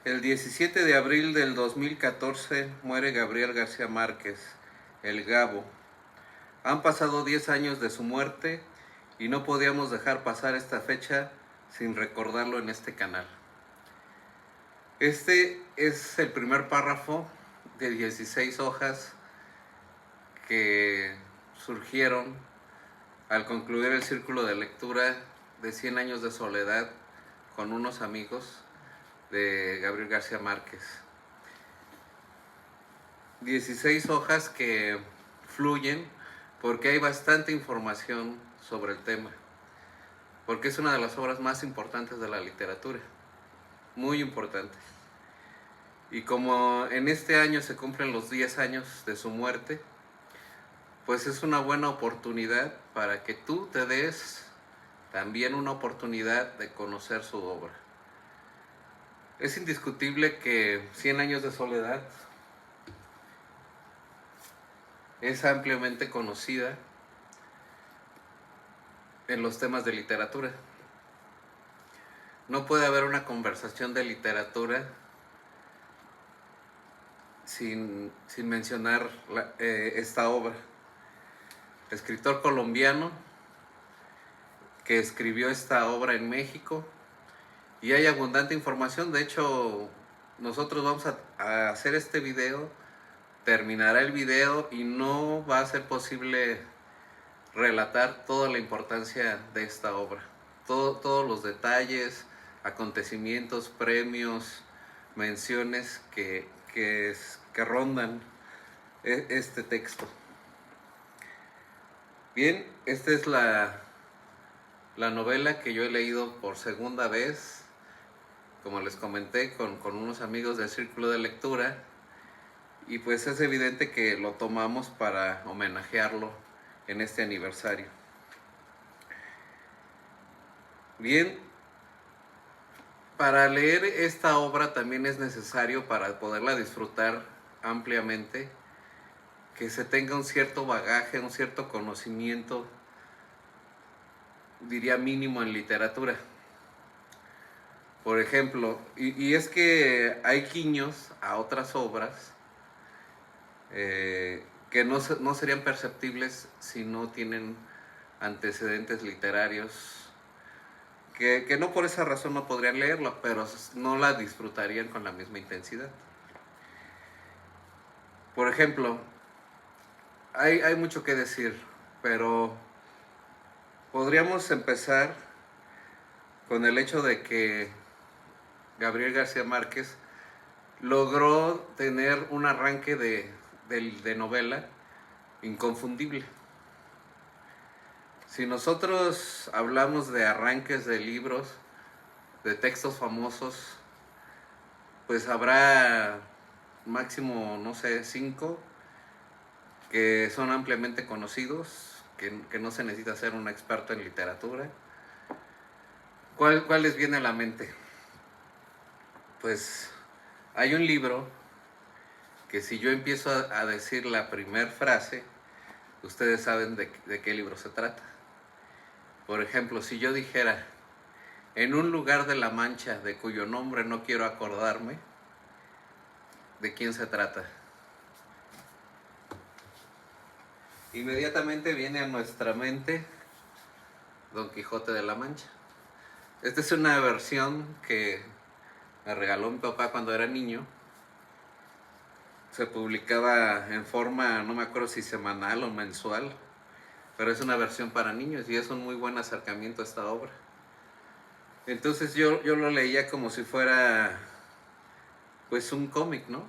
El 17 de abril del 2014 muere Gabriel García Márquez, el Gabo. Han pasado 10 años de su muerte y no podíamos dejar pasar esta fecha sin recordarlo en este canal. Este es el primer párrafo de 16 hojas que surgieron al concluir el círculo de lectura de 100 años de soledad con unos amigos de Gabriel García Márquez. 16 hojas que fluyen porque hay bastante información sobre el tema, porque es una de las obras más importantes de la literatura, muy importante. Y como en este año se cumplen los 10 años de su muerte, pues es una buena oportunidad para que tú te des también una oportunidad de conocer su obra. Es indiscutible que 100 años de soledad es ampliamente conocida en los temas de literatura. No puede haber una conversación de literatura sin mencionar esta obra. Escritor colombiano que escribió esta obra en México, y hay abundante información. De hecho, nosotros vamos a hacer este video, terminará el video y no va a ser posible relatar toda la importancia de esta obra, todos los detalles, acontecimientos, premios, menciones que rondan este texto. Bien, esta es la novela que yo he leído por segunda vez, como les comenté, con unos amigos del círculo de lectura, y pues es evidente que lo tomamos para homenajearlo en este aniversario. Bien, para leer esta obra también es necesario, para poderla disfrutar ampliamente, que se tenga un cierto bagaje, un cierto conocimiento, diría mínimo, en literatura. Por ejemplo, y es que hay guiños a otras obras que no serían perceptibles si no tienen antecedentes literarios, que no por esa razón no podrían leerla, pero no la disfrutarían con la misma intensidad. Por ejemplo, hay mucho que decir, pero podríamos empezar con el hecho de que Gabriel García Márquez logró tener un arranque de novela inconfundible. Si nosotros hablamos de arranques de libros, de textos famosos, pues habrá máximo, no sé, 5 que son ampliamente conocidos, que no se necesita ser un experto en literatura. ¿Cuál les viene a la mente? Pues hay un libro que si yo empiezo a decir la primera frase, ustedes saben de qué libro se trata. Por ejemplo, si yo dijera, en un lugar de la Mancha de cuyo nombre no quiero acordarme, ¿de quién se trata? Inmediatamente viene a nuestra mente Don Quijote de la Mancha. Esta es una versión que me regaló mi papá cuando era niño. Se publicaba en forma, no me acuerdo si semanal o mensual, pero es una versión para niños y es un muy buen acercamiento a esta obra. Entonces yo lo leía como si fuera pues un cómic, ¿no?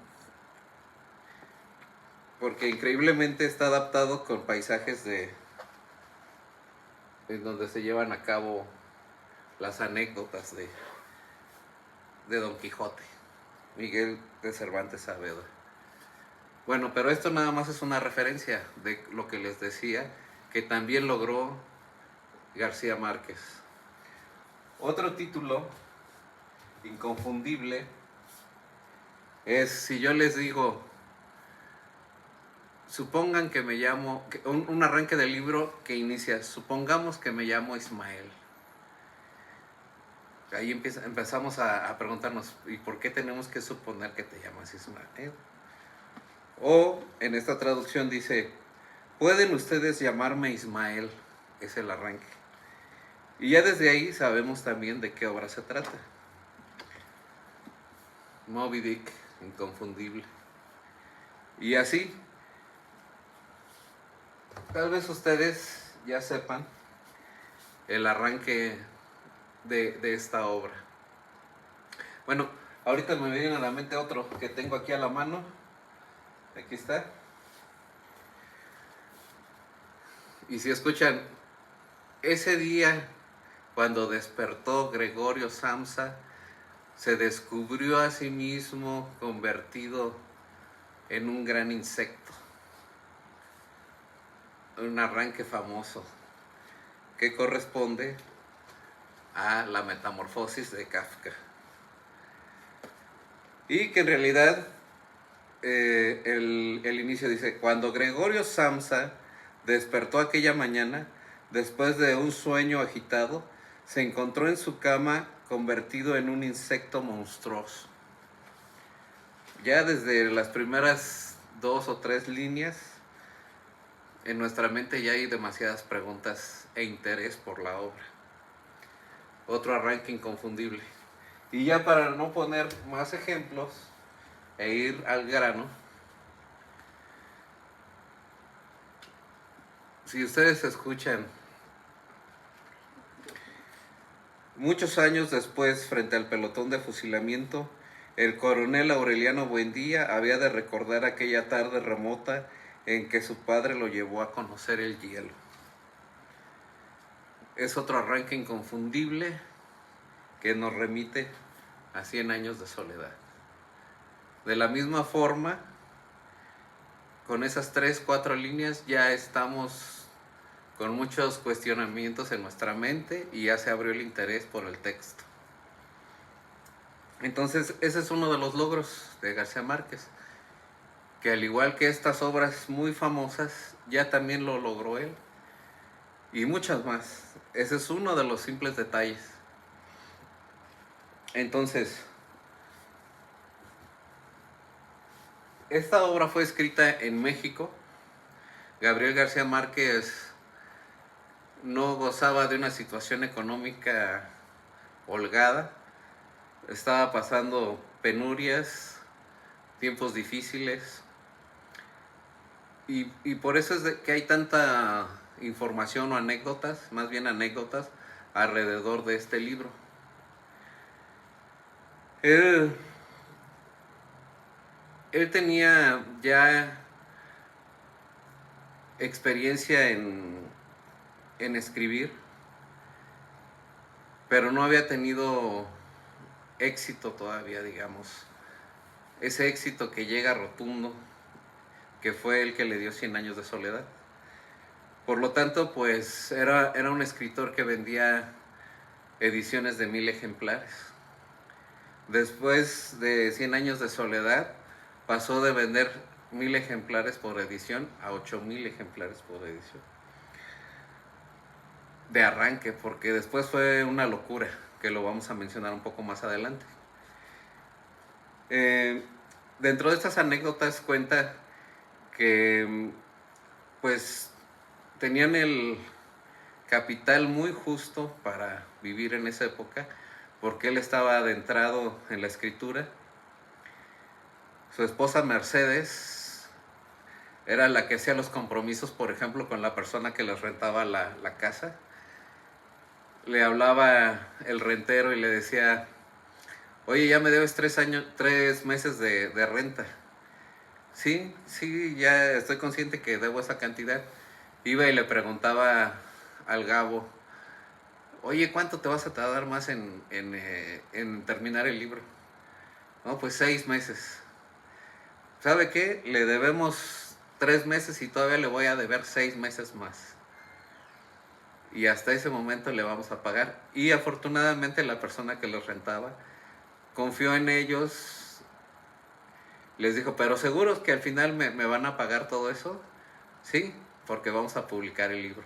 Porque increíblemente está adaptado con paisajes en donde se llevan a cabo las anécdotas de Don Quijote, Miguel de Cervantes Saavedra. Bueno, pero esto nada más es una referencia de lo que les decía, que también logró García Márquez. Otro título inconfundible es, si yo les digo, supongan que me llamo, un arranque del libro que inicia, supongamos que me llamo Ismael. ahí empezamos a preguntarnos, ¿y por qué tenemos que suponer que te llamas Ismael? O en esta traducción dice, pueden ustedes llamarme Ismael, es el arranque. Y ya desde ahí sabemos también de qué obra se trata. Moby Dick, inconfundible. Y así, tal vez ustedes ya sepan el arranque de esta obra. Bueno, ahorita me viene a la mente otro que tengo aquí a la mano. Aquí está. Y si escuchan, ese día cuando despertó Gregorio Samsa, se descubrió a sí mismo convertido en un gran insecto. Un arranque famoso que corresponde a la metamorfosis de Kafka. Y que en realidad el inicio dice, cuando Gregorio Samsa despertó aquella mañana, después de un sueño agitado, se encontró en su cama convertido en un insecto monstruoso. Ya desde las primeras 2 o 3 líneas, en nuestra mente ya hay demasiadas preguntas e interés por la obra. Otro arranque inconfundible. Y ya para no poner más ejemplos e ir al grano, si ustedes escuchan, muchos años después, frente al pelotón de fusilamiento, el coronel Aureliano Buendía había de recordar aquella tarde remota en que su padre lo llevó a conocer el hielo. Es otro arranque inconfundible que nos remite a 100 años de soledad. De la misma forma, con esas 3, 4 líneas ya estamos con muchos cuestionamientos en nuestra mente y ya se abrió el interés por el texto. Entonces, ese es uno de los logros de García Márquez, que al igual que estas obras muy famosas, ya también lo logró él, y muchas más. Ese es uno de los simples detalles. Entonces, esta obra fue escrita en México. Gabriel García Márquez no gozaba de una situación económica holgada, estaba pasando penurias, tiempos difíciles, y por eso es que hay tanta información o anécdotas, más bien anécdotas, alrededor de este libro. Él tenía ya experiencia en escribir, pero no había tenido éxito todavía, digamos. Ese éxito que llega rotundo, que fue el que le dio 100 años de soledad. Por lo tanto, pues era un escritor que vendía ediciones de 1000 ejemplares. Después de 100 años de soledad, pasó de vender 1000 ejemplares por edición a 8000 ejemplares por edición. De arranque, porque después fue una locura, que lo vamos a mencionar un poco más adelante. Dentro de estas anécdotas cuenta que pues tenían el capital muy justo para vivir en esa época, porque él estaba adentrado en la escritura. Su esposa Mercedes era la que hacía los compromisos, por ejemplo, con la persona que les rentaba la casa. Le hablaba el rentero y le decía, oye, ya me debes 3 meses de renta. Sí, ya estoy consciente que debo esa cantidad. Iba y le preguntaba al Gabo, oye, ¿cuánto te vas a tardar más en terminar el libro? No, pues 6 meses. ¿Sabe qué? Le debemos 3 meses y todavía le voy a deber 6 meses más. Y hasta ese momento le vamos a pagar. Y afortunadamente la persona que los rentaba confió en ellos. Les dijo, pero ¿seguros que al final me van a pagar todo eso? Sí, porque vamos a publicar el libro.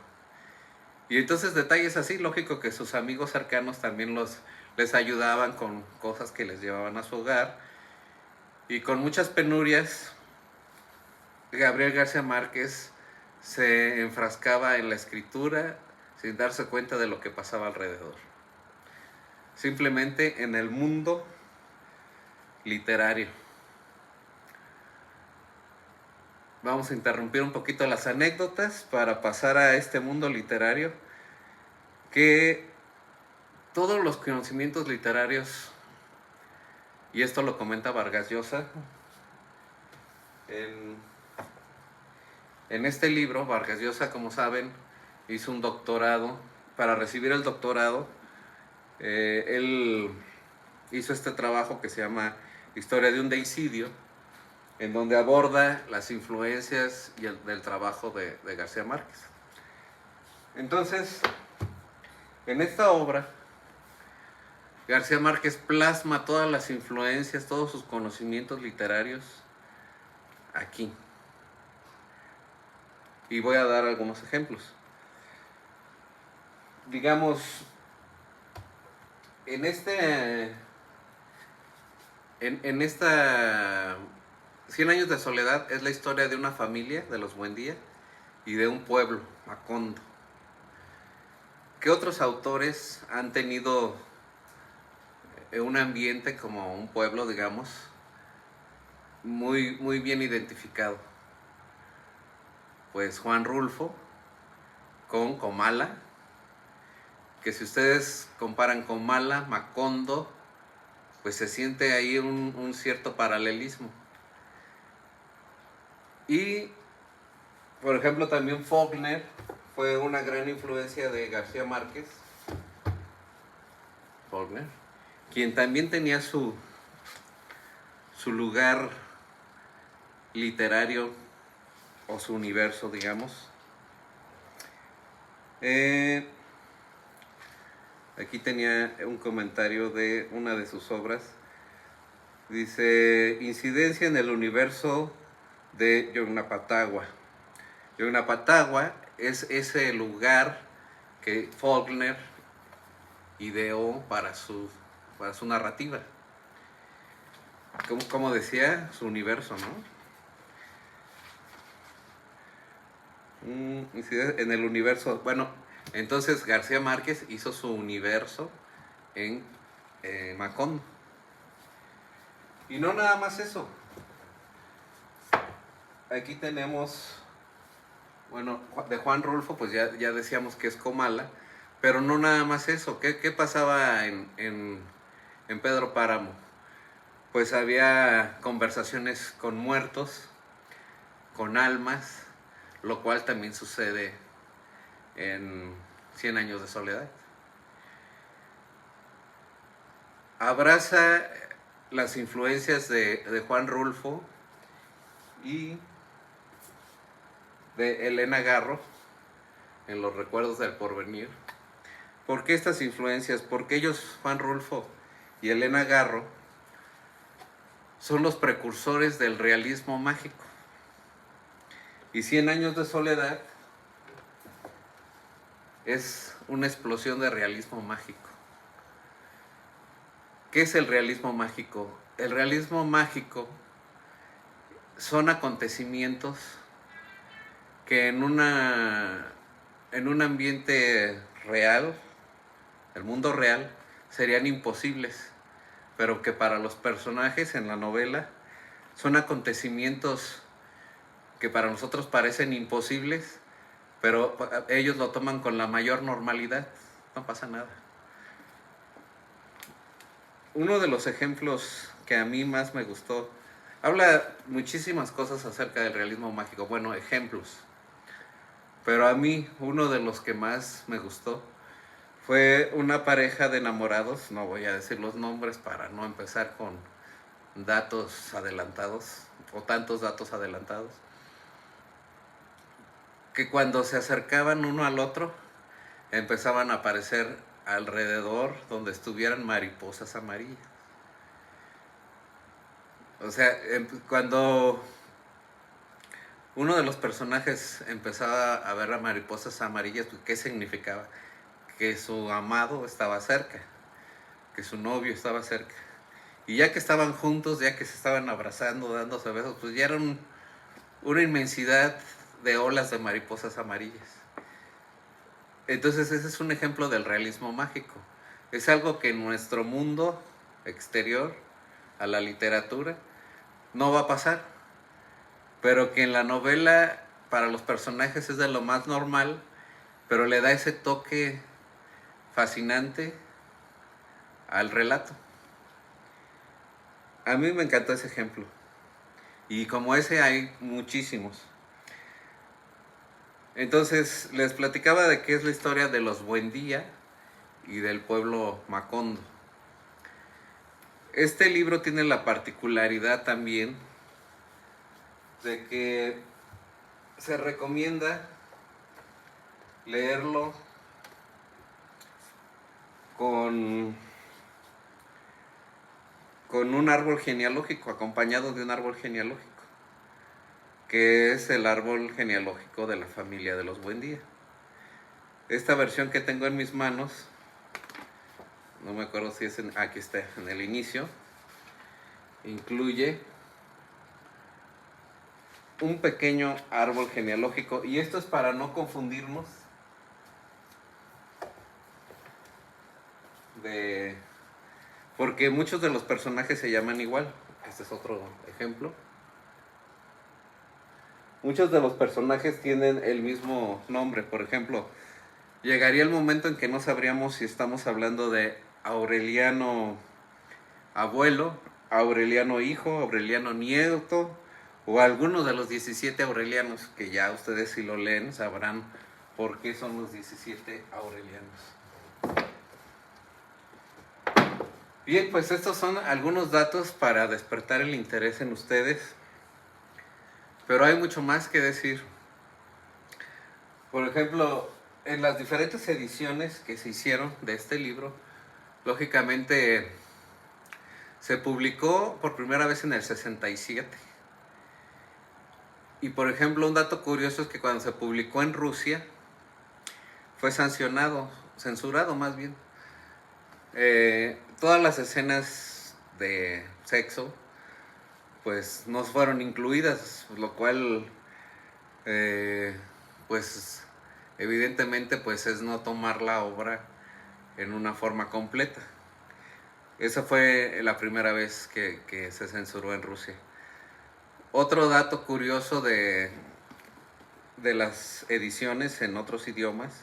Y entonces detalles así, lógico que sus amigos cercanos también les ayudaban con cosas que les llevaban a su hogar. Y con muchas penurias, Gabriel García Márquez se enfrascaba en la escritura sin darse cuenta de lo que pasaba alrededor. Simplemente en el mundo literario. Vamos a interrumpir un poquito las anécdotas para pasar a este mundo literario, que todos los conocimientos literarios, y esto lo comenta Vargas Llosa en este libro. Vargas Llosa, como saben, hizo un doctorado. Para recibir el doctorado, él hizo este trabajo que se llama Historia de un deicidio, en donde aborda las influencias del trabajo de García Márquez. Entonces, en esta obra, García Márquez plasma todas las influencias, todos sus conocimientos literarios aquí. Y voy a dar algunos ejemplos. Digamos, en esta 100 años de soledad es la historia de una familia, de los Buendía, y de un pueblo, Macondo. ¿Qué otros autores han tenido un ambiente como un pueblo, digamos, muy, muy bien identificado? Pues Juan Rulfo con Comala, que si ustedes comparan Comala, Macondo, pues se siente ahí un cierto paralelismo. Y, por ejemplo, también Faulkner fue una gran influencia de García Márquez. Faulkner, quien también tenía su lugar literario o su universo, digamos. Aquí tenía un comentario de una de sus obras. Dice: incidencia en el universo de Yognapatagua. Yognapatagua es ese lugar que Faulkner ideó para su narrativa. Como decía, su universo, ¿no? En el universo. Bueno, entonces García Márquez hizo su universo en Macondo. Y no nada más eso. Aquí tenemos, bueno, de Juan Rulfo, pues ya decíamos que es Comala, pero no nada más eso. ¿Qué pasaba en Pedro Páramo? Pues había conversaciones con muertos, con almas, lo cual también sucede en 100 años de soledad. Abraza las influencias de Juan Rulfo y de Elena Garro en Los recuerdos del porvenir. ¿Por qué estas influencias? Porque ellos, Juan Rulfo y Elena Garro, son los precursores del realismo mágico. Y 100 años de soledad es una explosión de realismo mágico. ¿Qué es el realismo mágico? El realismo mágico son acontecimientos que en un ambiente real, el mundo real, serían imposibles, pero que para los personajes en la novela son acontecimientos que para nosotros parecen imposibles, pero ellos lo toman con la mayor normalidad, no pasa nada. Uno de los ejemplos que a mí más me gustó, habla muchísimas cosas acerca del realismo mágico, bueno, ejemplos, pero a mí uno de los que más me gustó fue una pareja de enamorados. No voy a decir los nombres para no empezar con datos adelantados o tantos datos adelantados, que cuando se acercaban uno al otro empezaban a aparecer alrededor donde estuvieran mariposas amarillas. O sea, cuando uno de los personajes empezaba a ver a mariposas amarillas. Pues, ¿qué significaba? Que su amado estaba cerca, que su novio estaba cerca. Y ya que estaban juntos, ya que se estaban abrazando, dándose besos, pues ya era una inmensidad de olas de mariposas amarillas. Entonces ese es un ejemplo del realismo mágico. Es algo que en nuestro mundo exterior a la literatura no va a pasar, pero que en la novela para los personajes es de lo más normal, pero le da ese toque fascinante al relato. A mí me encantó ese ejemplo. Y como ese hay muchísimos. Entonces les platicaba de qué es la historia de los Buendía y del pueblo Macondo. Este libro tiene la particularidad también de que se recomienda leerlo con un árbol genealógico, acompañado de un árbol genealógico, que es el árbol genealógico de la familia de los Buendía. Esta versión que tengo en mis manos, no me acuerdo si es aquí está, en el inicio, incluye un pequeño árbol genealógico, y esto es para no confundirnos porque muchos de los personajes se llaman igual. Este es otro ejemplo. Muchos de los personajes tienen el mismo nombre. Por ejemplo, llegaría el momento en que no sabríamos si estamos hablando de Aureliano abuelo, Aureliano hijo, Aureliano nieto, o algunos de los 17 Aurelianos, que ya ustedes si lo leen sabrán por qué son los 17 Aurelianos. Bien, pues estos son algunos datos para despertar el interés en ustedes, pero hay mucho más que decir. Por ejemplo, en las diferentes ediciones que se hicieron de este libro, lógicamente se publicó por primera vez en el 67. Y por ejemplo, un dato curioso es que cuando se publicó en Rusia, fue sancionado, censurado más bien. Todas las escenas de sexo pues no fueron incluidas, lo cual pues evidentemente pues es no tomar la obra en una forma completa. Esa fue la primera vez que se censuró en Rusia. Otro dato curioso de las ediciones en otros idiomas,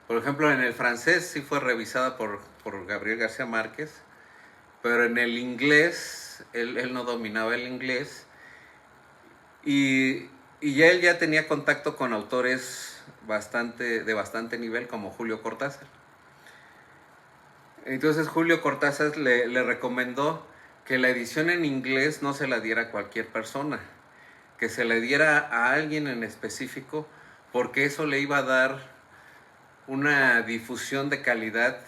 por ejemplo en el francés sí fue revisada por Gabriel García Márquez, pero en el inglés, él no dominaba el inglés, y él ya tenía contacto con autores de bastante nivel como Julio Cortázar. Entonces Julio Cortázar le recomendó que la edición en inglés no se la diera a cualquier persona, que se le diera a alguien en específico, porque eso le iba a dar una difusión de calidad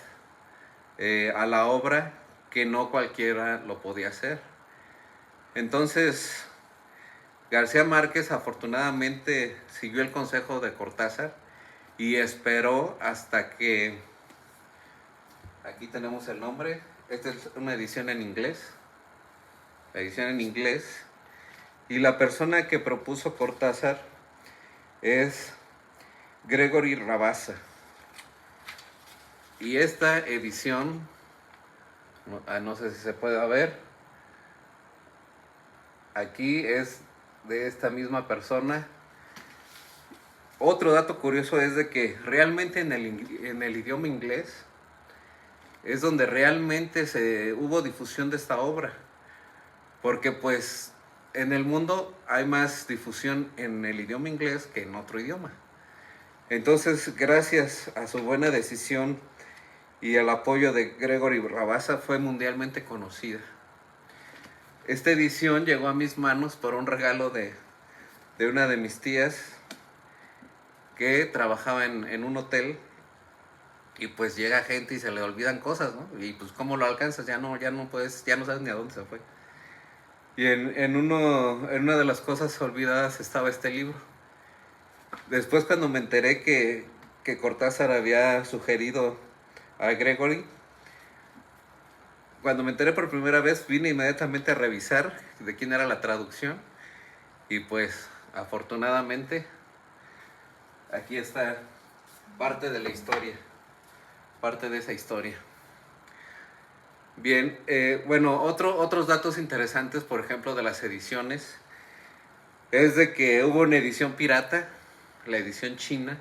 a la obra que no cualquiera lo podía hacer. Entonces, García Márquez afortunadamente siguió el consejo de Cortázar y esperó hasta que, aquí tenemos el nombre, esta es una edición en inglés, la edición en inglés, y la persona que propuso Cortázar es Gregory Rabassa. Y esta edición, no sé si se puede ver, aquí es de esta misma persona. Otro dato curioso es de que realmente en el idioma inglés es donde realmente hubo difusión de esta obra, porque pues en el mundo hay más difusión en el idioma inglés que en otro idioma. Entonces, gracias a su buena decisión y al apoyo de Gregory Rabassa, fue mundialmente conocida. Esta edición llegó a mis manos por un regalo de una de mis tías que trabajaba en un hotel, y pues llega gente y se le olvidan cosas, ¿no? Y pues ¿cómo lo alcanzas? Ya no puedes, ya no sabes ni a dónde se fue. Y en una de las cosas olvidadas estaba este libro. Después, cuando me enteré que Cortázar había sugerido a Gregory, cuando me enteré por primera vez, vine inmediatamente a revisar de quién era la traducción. Y pues, afortunadamente, aquí está parte de la historia, parte de esa historia. Bien, bueno, otros datos interesantes, por ejemplo, de las ediciones, es de que hubo una edición pirata, la edición china,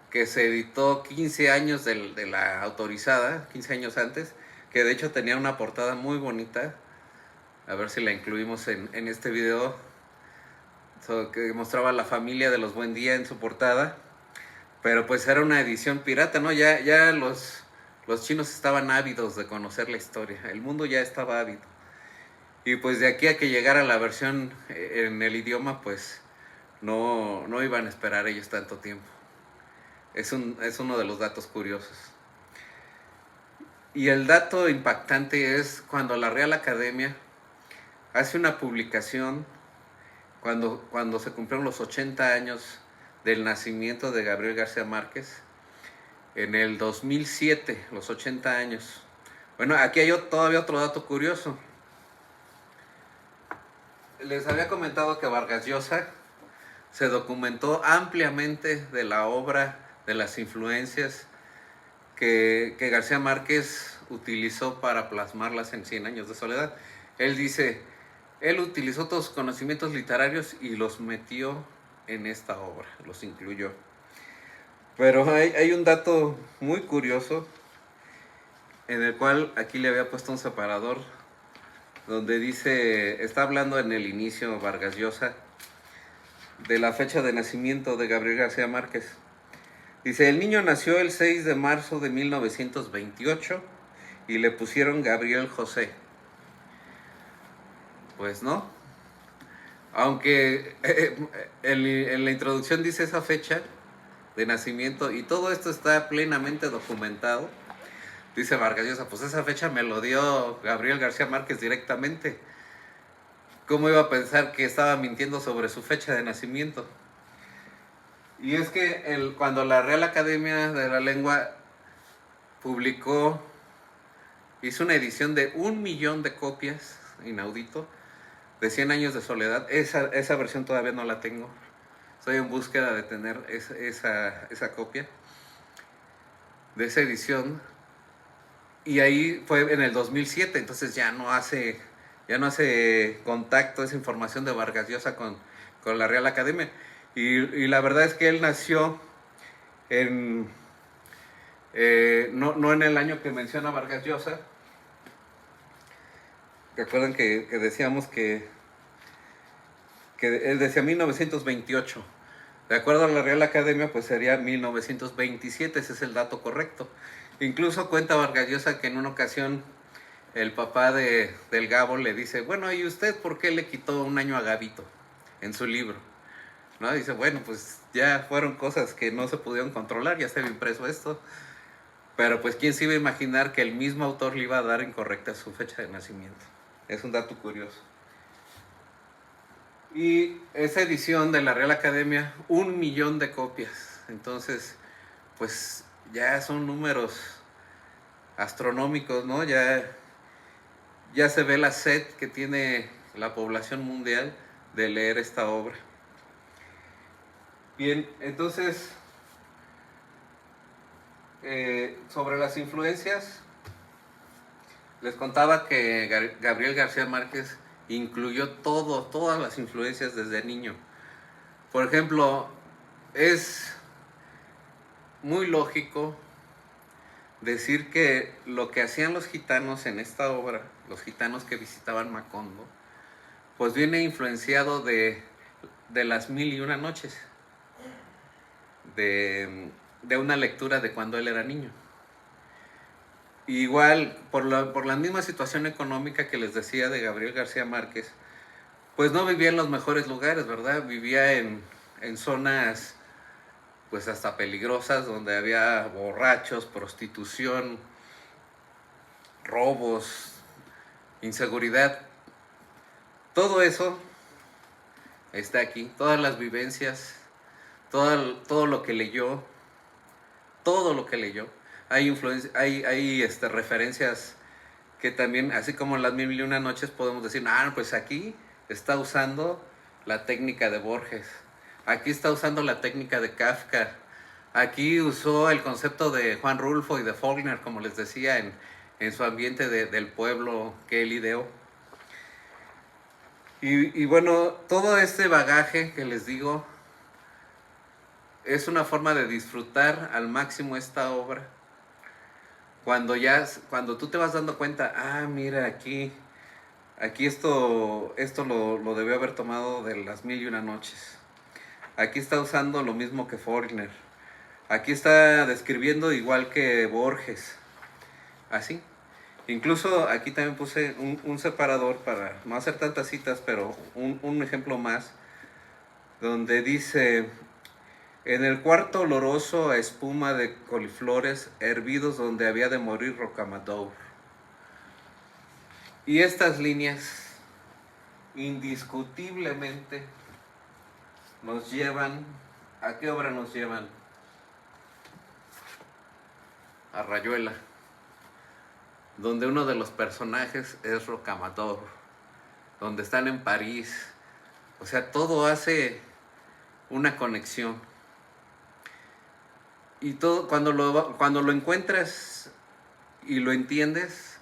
que se editó 15 años de la autorizada, 15 años antes, que de hecho tenía una portada muy bonita. A ver si la incluimos en este video, que mostraba a la familia de los Buendía en su portada. Pero pues era una edición pirata, ¿no? Ya los chinos estaban ávidos de conocer la historia. El mundo ya estaba ávido. Y pues de aquí a que llegara la versión en el idioma, pues no iban a esperar ellos tanto tiempo. Es uno de los datos curiosos. Y el dato impactante es cuando la Real Academia hace una publicación, cuando se cumplieron los 80 años del nacimiento de Gabriel García Márquez, en el 2007, los 80 años. Bueno, aquí hay todavía otro dato curioso. Les había comentado que Vargas Llosa se documentó ampliamente de la obra, de las influencias que García Márquez utilizó para plasmarlas en 100 años de soledad. Él dice, él utilizó todos sus conocimientos literarios y los metió en esta obra, los incluyó. Pero hay un dato muy curioso, en el cual aquí le había puesto un separador, donde dice, está hablando en el inicio Vargas Llosa, de la fecha de nacimiento de Gabriel García Márquez. Dice, el niño nació el 6 de marzo de 1928 y le pusieron Gabriel José. Pues no. Aunque en la introducción dice esa fecha de nacimiento y todo esto está plenamente documentado. Dice Vargas Llosa, pues esa fecha me lo dio Gabriel García Márquez directamente. ¿Cómo iba a pensar que estaba mintiendo sobre su fecha de nacimiento? Y es que cuando la Real Academia de la Lengua hizo una edición de 1 millón de copias, inaudito, de 100 años de soledad, esa versión todavía no la tengo. Estoy en búsqueda de tener esa copia de esa edición. Y ahí fue en el 2007, entonces ya no hace contacto esa información de Vargas Llosa con la Real Academia. Y la verdad es que él nació no en el año que menciona Vargas Llosa. Recuerden que decíamos que él decía 1928. De acuerdo a la Real Academia, pues sería 1927, ese es el dato correcto. Incluso cuenta Vargas Llosa que en una ocasión el papá del Gabo le dice, bueno, ¿y usted por qué le quitó un año a Gabito en su libro? ¿No? Dice, bueno, pues ya fueron cosas que no se pudieron controlar, ya estaba impreso esto. Pero pues quién se iba a imaginar que el mismo autor le iba a dar incorrecta su fecha de nacimiento. Es un dato curioso. Y esa edición de la Real Academia, 1 millón de copias. Entonces, pues ya son números astronómicos, ¿no? Ya se ve la sed que tiene la población mundial de leer esta obra. Bien, entonces, sobre las influencias, les contaba que Gabriel García Márquez incluyó todas las influencias desde niño. Por ejemplo, es muy lógico decir que lo que hacían los gitanos en esta obra, los gitanos que visitaban Macondo, pues viene influenciado de las 1001 noches, de una lectura de cuando él era niño. Igual, por la misma situación económica que les decía de Gabriel García Márquez, pues no vivía en los mejores lugares, ¿verdad? Vivía en zonas pues hasta peligrosas, donde había borrachos, prostitución, robos, inseguridad. Todo eso está aquí, todas las vivencias, todo lo que leyó, todo lo que leyó. Hay referencias que también, así como en las mil y una noches, podemos decir, pues aquí está usando la técnica de Borges, aquí está usando la técnica de Kafka, aquí usó el concepto de Juan Rulfo y de Faulkner, como les decía, en su ambiente del pueblo que él ideó. Y bueno, todo este bagaje que les digo es una forma de disfrutar al máximo esta obra. Cuando tú te vas dando cuenta, mira, aquí esto lo debió haber tomado de las mil y una noches. Aquí está usando lo mismo que Faulkner. Aquí está describiendo igual que Borges. Así. Incluso aquí también puse un separador para no hacer tantas citas, pero un ejemplo más, donde dice: en el cuarto oloroso a espuma de coliflores hervidos donde había de morir Rocamadour. Y estas líneas indiscutiblemente nos llevan, ¿a qué obra nos llevan? A Rayuela, donde uno de los personajes es Rocamadour, donde están en París. O sea, todo hace una conexión. Y todo, cuando lo encuentras y lo entiendes,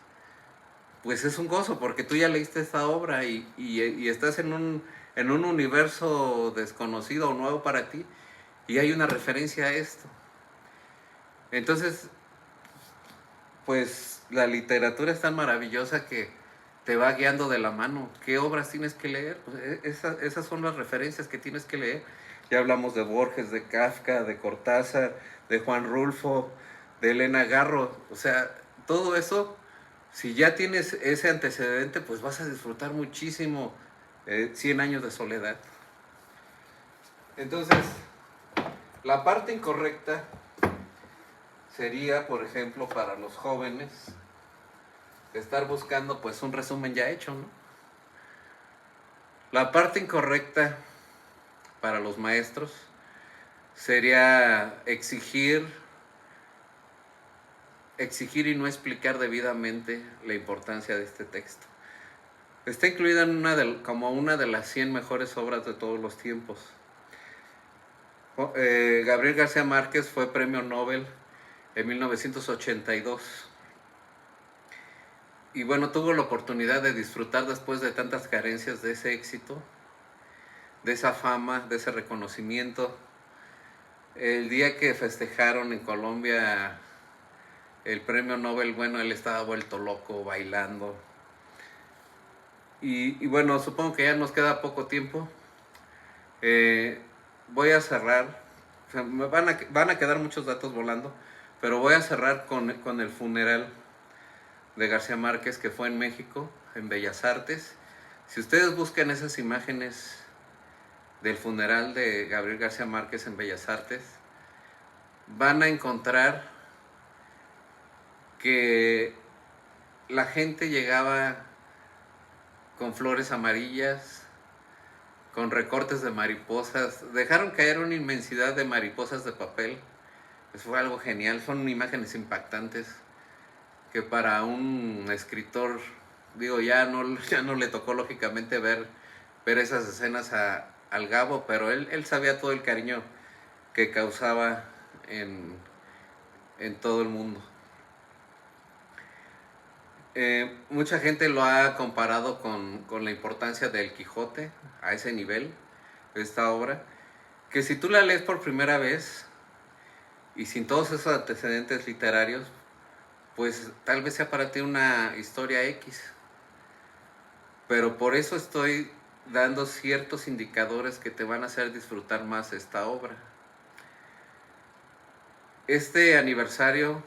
pues es un gozo, porque tú ya leíste esta obra y estás en un universo desconocido o nuevo para ti, y hay una referencia a esto. Entonces, pues la literatura es tan maravillosa que te va guiando de la mano. ¿Qué obras tienes que leer? Pues esas son las referencias que tienes que leer. Ya hablamos de Borges, de Kafka, de Cortázar, de Juan Rulfo, de Elena Garro. O sea, todo eso, si ya tienes ese antecedente, pues vas a disfrutar muchísimo 100 años de soledad. Entonces, la parte incorrecta sería, por ejemplo, para los jóvenes, estar buscando pues un resumen ya hecho, ¿no? La parte incorrecta para los maestros sería exigir y no explicar debidamente la importancia de este texto. Está incluida como una de las 100 mejores obras de todos los tiempos. Gabriel García Márquez fue premio Nobel en 1982. Y bueno, tuvo la oportunidad de disfrutar después de tantas carencias de ese éxito, de esa fama, de ese reconocimiento. El día que festejaron en Colombia el premio Nobel, bueno, él estaba vuelto loco, bailando. Y bueno, supongo que ya nos queda poco tiempo. Voy a cerrar. O sea, van a quedar muchos datos volando, pero voy a cerrar con el funeral de García Márquez, que fue en México, en Bellas Artes. Si ustedes buscan esas imágenes del funeral de Gabriel García Márquez en Bellas Artes, van a encontrar que la gente llegaba con flores amarillas, con recortes de mariposas. Dejaron caer una inmensidad de mariposas de papel. Eso fue algo genial, son imágenes impactantes que para un escritor, digo, ya no le tocó lógicamente ver esas escenas al Gabo, pero él sabía todo el cariño que causaba en todo el mundo. Mucha gente lo ha comparado con la importancia del Quijote, a ese nivel, esta obra, que si tú la lees por primera vez y sin todos esos antecedentes literarios, pues tal vez sea para ti una historia X. Pero por eso estoy dando ciertos indicadores que te van a hacer disfrutar más esta obra. Este aniversario,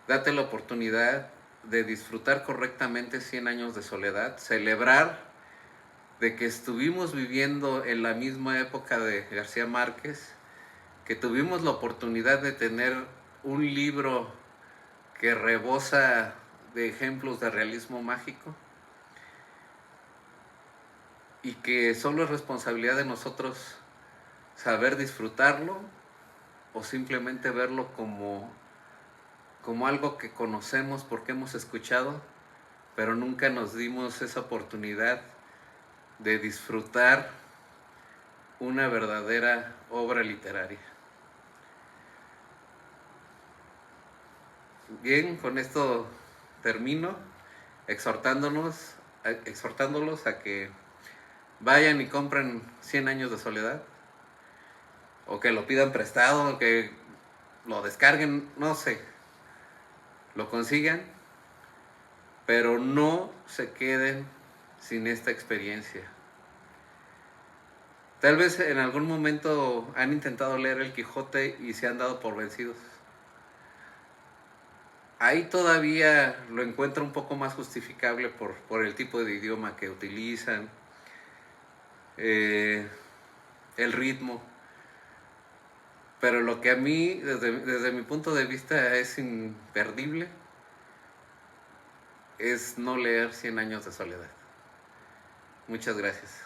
date la oportunidad de disfrutar correctamente 100 años de soledad, celebrar de que estuvimos viviendo en la misma época de García Márquez, que tuvimos la oportunidad de tener un libro que rebosa de ejemplos de realismo mágico, y que solo es responsabilidad de nosotros saber disfrutarlo o simplemente verlo como algo que conocemos porque hemos escuchado, pero nunca nos dimos esa oportunidad de disfrutar una verdadera obra literaria. Bien, con esto termino, exhortándolos a que vayan y compren 100 años de soledad, o que lo pidan prestado, o que lo descarguen, no sé, lo consigan, pero no se queden sin esta experiencia. Tal vez en algún momento han intentado leer El Quijote y se han dado por vencidos. Ahí todavía lo encuentro un poco más justificable por el tipo de idioma que utilizan, el ritmo. Pero lo que a mí, desde mi punto de vista, es imperdible, es no leer 100 años de soledad. Muchas gracias.